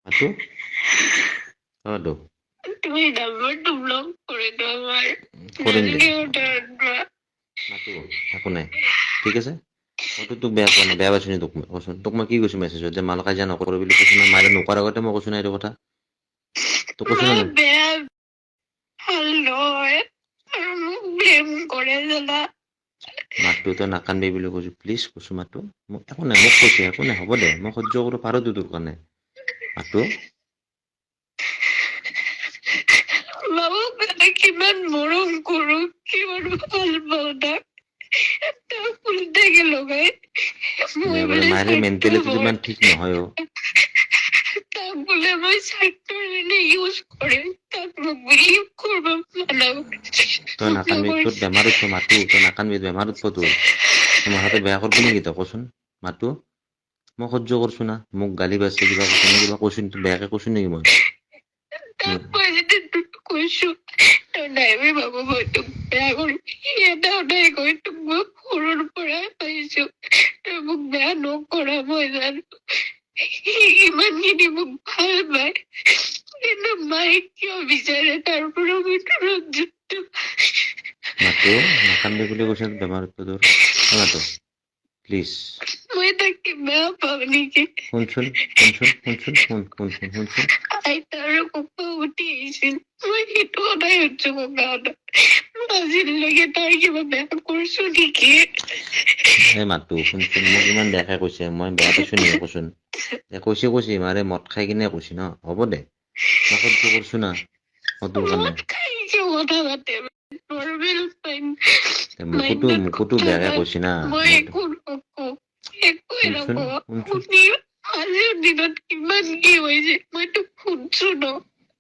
মাতো মাতো তুমি নাম্বাৰটো ব্লক কৰি দিওঁ আমাৰ কৰিম দে নাজিকে মাতো একো নাই ঠিক আছে মইতো তোক বেয়া পোৱা নাই বেয়া পাইছো নি তোক মই কচোন তোক মই কি কৈছো মেছেজত যে মাল কাজিয়া নকৰো বুলি কৈছো না মাৰে নকৰাৰ আগতে মই কৈছো না এইটো কথা তোক কৈছো না নাই বেয়া ভাল নহয় আৰু মোক ব্লেম কৰে জানা মাতো তই নাকান্দিবি বুলি কৈছো প্লিজ কৈছো মাতো মোক একো নাই মোক কৈছে একো নাই হ'ব দে মই সহ্য কৰিব পাৰোতো তোৰ কাৰণে মাতো বাবুক মানে কিমান মৰম কৰো কিমান ভাল পাওঁ তাক উল্টাকে লগাই মই বোলে বোলে মাৰে মেণ্টেলিটিটো ইমান ঠিক নহয় অ তাক বোলে মই স্বাৰ্থৰ কাৰণে ইউজ কৰিম তাক মোক বিলিভ কৰিব মানা তই নাকান্দিবি তোৰ বেমাৰ উঠব মাতো তই নাকান্দিবি বেমাৰ উঠব তোৰ মাথাটো বেয়া কৰিব নেকি তই কচোন মাতো মই সহ্য কৰিছো না মোক গালি পাৰছে কিবা কৈছে মই কিবা কৈছো নেকি বেয়াকে কৈছো নেকি মই তাক মই যেতিয়া তোক কৈছো তই নাইবি বাবু মই তোক বেয়া কৰিম এটা সদায় কৈ তোক মই সৰুৰ পৰাই পাইছো তই মোক বেয়া নকৰা মই জানো ইমানখিনি মোক ভাল পায় কিন্তু মায়ে কিয় বিচাৰে তাৰ পৰা মই দূৰত যুক্ত মাতো নাকান্দিবি বুলি কৈছে বেমাৰ উঠব তোৰ মাতো প্লিজ মই তাকে বেয়া পাওঁ নেকি শুনচোন শুনচোন শুনচোন শুন শুন শুন শুনচোন আইতা আৰু ককা উঠি আহিছিল মই সেইটো সদায় শুনছো ককাহঁতক আজিলৈকে তাই কিবা বেয়া কৰিছো নেকি এই মাতো শুনচোন মোক ইমান বেয়াকে কৈছে মই বেয়া পাইছো নেকি কচোন কৈছে মাৰে মদ খাই কিনে কৈছে ন হ'ব দে মই সহ্য কৰিছো না মই তোৰ কাৰণে মদ খাইছো কথা পাতে নৰ্মেল মোকোতো বেয়াকে কৈছে না মই একো নকওঁ একোৱে শুনচোন নকওঁ শুনচোন শুনি আজিৰ দিনত কিমান কি হৈছে মই তোক শুনছো ন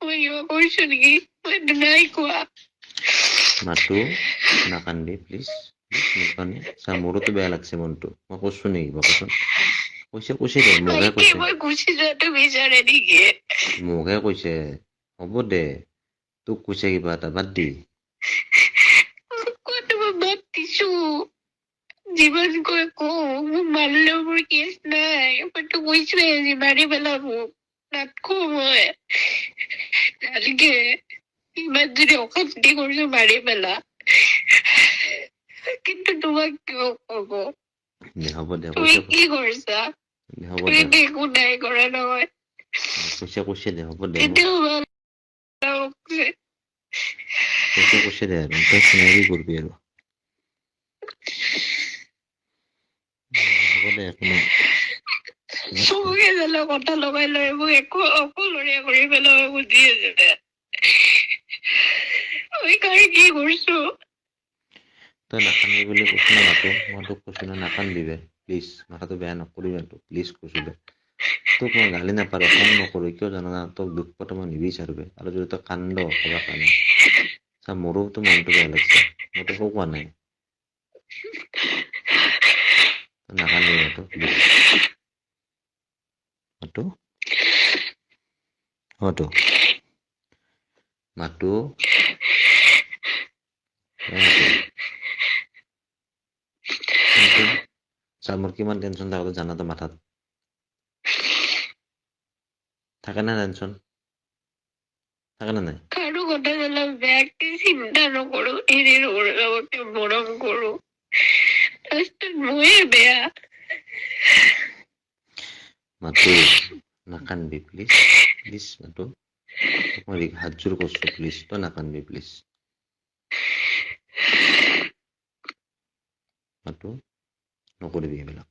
মই কিবা কৈছো নেকি মই নাই কোৱা মাতো নাকান্দি প্লিজ মোৰ কাৰণে চা মোৰোতো বেয়া লাগছে মনটো মই কৈছো নেকি বা কচোন কৈছে দে মোকে কৈছে মই গুচি যোৱাটো বিচাৰে নেকি মোকে কৈছে হ'ব দে তোক কৈছে কিবা এটা বাদ দি কোৱাটো মই বাদ দিছো যিমান কৈ কওঁ মোক মাৰিলেও মোৰ কেছ নাই মইতো কৈছোৱে আজি মাৰি পেলাব নাথকো মই ভালকে ইমান যদি অশান্তি কৰিছো মাৰি পেলা কিন্তু তোমাক কিয় কব দে হ'ব দে তুমি কি কৰিছা হ'ব তুমি দে একো নাই কৰা নহয় কৈছে দে হ'ব দে তেতিয়াও ভাল লাগছে কৈছে দে আৰু তই চিনাকি কৰিবি আৰু হ'ব দে একো নাই চবকে জানো কথা লগাই লৈ মোক একো অকলশৰীয়া কৰি পেলাব বুজি আছে মই কাৰ কি কৰিছো তই নাকান্দিবি বুলি কৈছো না মাতো মই তোক কৈছো না নাকান্দিবি প্লিজ মাথাটো বেয়া নকৰিবি প্লিজ কৈছো দে তোক মই গালি নাপাৰো খং নকৰো কিয় জানো না তোক দুখ পোৱাটো মই নিবিচাৰোৱে আৰু যদি তই কান্দ কিবা কাৰণে চা মোৰোতো মনটো বেয়া লাগিছে মইতো একো কোৱা নাই নাকান্দিবি মাতো প্লিজ মাতো মাতো মাতো চা মোৰ কিমান টেনচন থাকে জানা তো মাথাত থাকে না টেনচন থাকে না নাই কাৰো কথা জানো বেয়াকে চিন্তা নকৰো এনে লগতে মৰম কৰো তাৰপিছত ময়ে বেয়া মাতো নাকান্দিবি প্লিজ প্লিজ মাতো মই হাত জোৰ কৰিছো প্লিজ তই নাকান্দিবি প্লিজ মাতো নকৰিবি এইবিলাক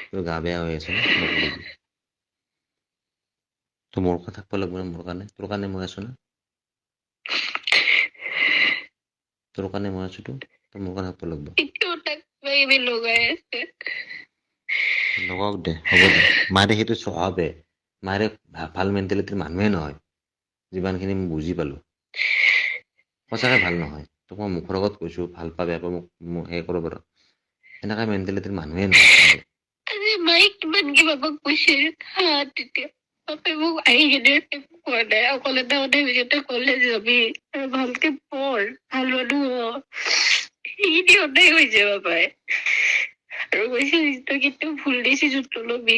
তোৰ গা বেয়া হৈ আছে না নকৰিবি তই মোৰ কথা থাকিব লাগিব না মোৰ কাৰণে তোৰ কাৰণে মই আছো না তোৰ কাৰণে মই আছোতো তই মোৰ কাৰণে থাকিব লাগিব লগাওক দে হ'ব দে মাৰে সেইটো স্বভাৱে মাৰে ভাল মেণ্টেলিটিৰ মানুহে নহয় যিমানখিনি মই বুজি পালো সঁচাকে ভাল নহয় তোক মই মুখৰ আগত কৈছো ভাল পাবি আকৌ মোক সেই কৰিব পাৰ এনেকা মেণ্টেলিটিৰ মানুহে নহয় মায়ে কিমান কি বাবাক কৈছে তেতিয়া বাপে মোক আহি কিনে একো কোৱা নাই অকল এটা কথা কৈছে কলেজ যাবি আৰু ভালকে পঢ় ভাল মানুহ সেইখিনি সদায় কৈছে বাবাই আৰু কৈছে তই কেতিয়াও ভুল ডিচিজন নলবি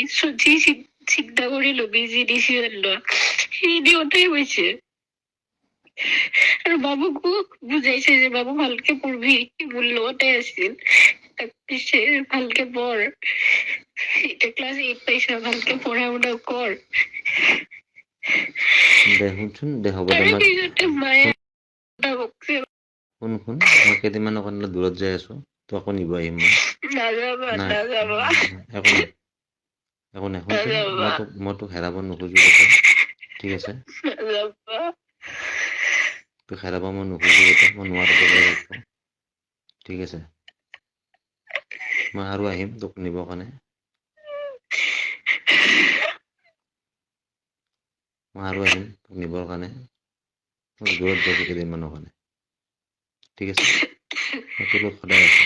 চিন্তা কৰি ল'বি যি ডিচিজন লোৱা সেই দিওঁতেই কৈছে আৰু বাবুকো বুজাইছে যে বাবু ভালকে পঢ়বি, মোৰ লগতে আছিল, তাক পিছে ভালকে পঢ়, এতিয়া ক্লাছ 8 পাইছা, ভালকে পঢ়া শুনা কৰ। দে শুনচোন দে হ'ব দে তাৰে মই পিছতে মায়ে এটা বকিছে, শুন মই কেইদিনমানৰ কাৰণে দূৰত যাই আছো, তো আকৌ নিব আহিম মই। নাযাবা নাই নাযাবা একো নাই একো নাই শুনচোন নাযাবা মই তোক হেৰাব নোখোজো কথা, ঠিক আছে? নাযাবা তোক হেৰাব মই নোখোজো কথা, মই নোৱাৰো তোক ৰাখিব, ঠিক আছে? মই আৰু আহিম তোক নিবৰ কাৰণে, মই আৰু আহিম তোক নিবৰ কাৰণে, মই দূৰত যাইছো কেইদিনমানৰ কাৰণে, ঠিক আছে? মই তোৰ লগত সদায় আছো।